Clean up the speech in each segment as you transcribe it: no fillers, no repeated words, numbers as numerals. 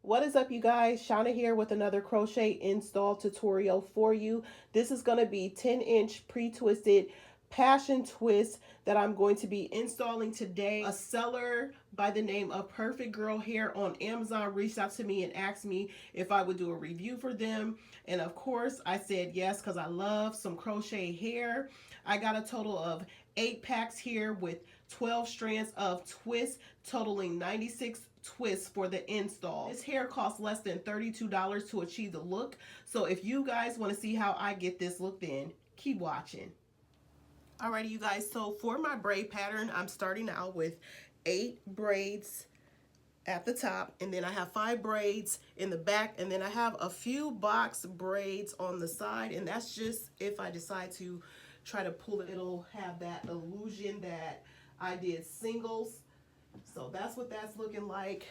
What is up, you guys? Shauna here with another crochet install tutorial for you. This is going to be 10-inch pre-twisted passion twist that I'm going to be installing today. A seller by the name of Perfect Girl Hair on Amazon reached out to me and asked me if I would do a review for them. And of course, I said yes because I love some crochet hair. I got a total of 8 packs here with 12 strands of twists, totaling 96 twists for the install. This hair costs less than $32 to achieve the look. So if you guys want to see how I get this look, then keep watching. Alrighty, you guys, so for my braid pattern, I'm starting out with 8 braids at the top, and then I have 5 braids in the back, and then I have a few box braids on the side, and that's just if I decide to try to pull it, it'll have that illusion that I did singles. So that's what that's looking like.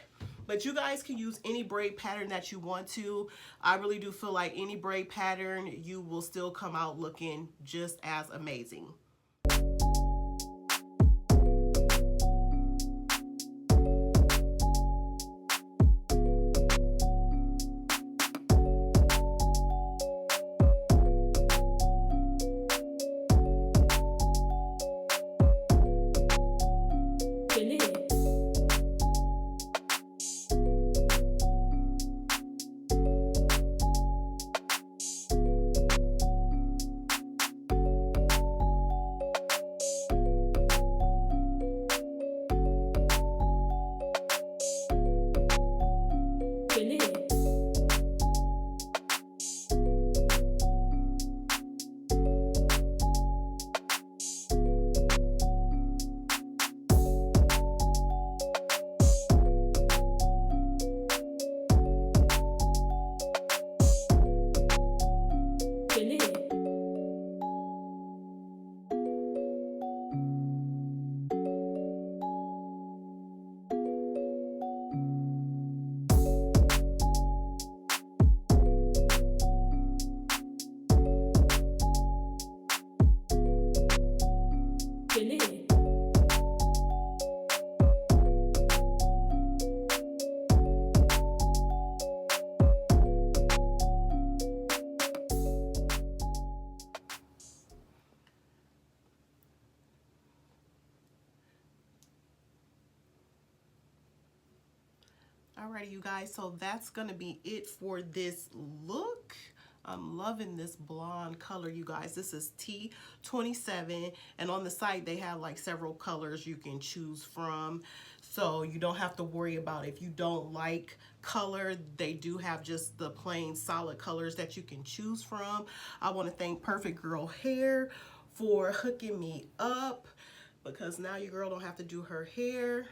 But you guys can use any braid pattern that you want to. I really do feel like any braid pattern, you will still come out looking just as amazing. Alrighty, you guys, so that's gonna be it for this look. I'm loving this blonde color, you guys. This is T27, and on the site they have like several colors you can choose from, so you don't have to worry about if you don't like color. They do have just the plain solid colors that you can choose from. I want to thank Perfect Girl Hair for hooking me up, because now your girl don't have to do her hair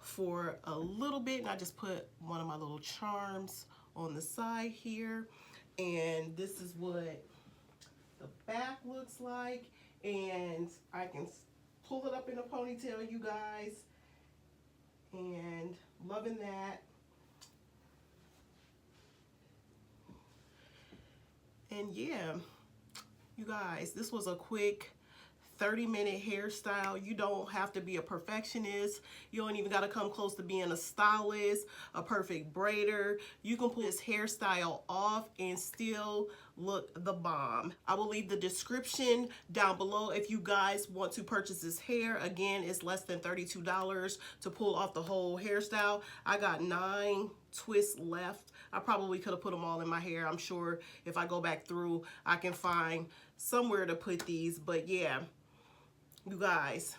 for a little bit, and I just put one of my little charms on the side here, and this is what the back looks like, and I can pull it up in a ponytail, you guys, and loving that. And yeah, you guys, this was a quick 30-minute hairstyle. You don't have to be a perfectionist. You don't even got to come close to being a stylist, a perfect braider. You can pull this hairstyle off and still look the bomb. I will leave the description down below if you guys want to purchase this hair. Again, it's less than $32 to pull off the whole hairstyle. I got 9 twists left. I probably could have put them all in my hair. I'm sure if I go back through, I can find somewhere to put these. But yeah, you guys,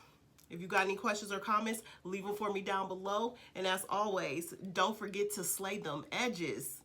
if you got any questions or comments, leave them for me down below. And as always, don't forget to slay them edges.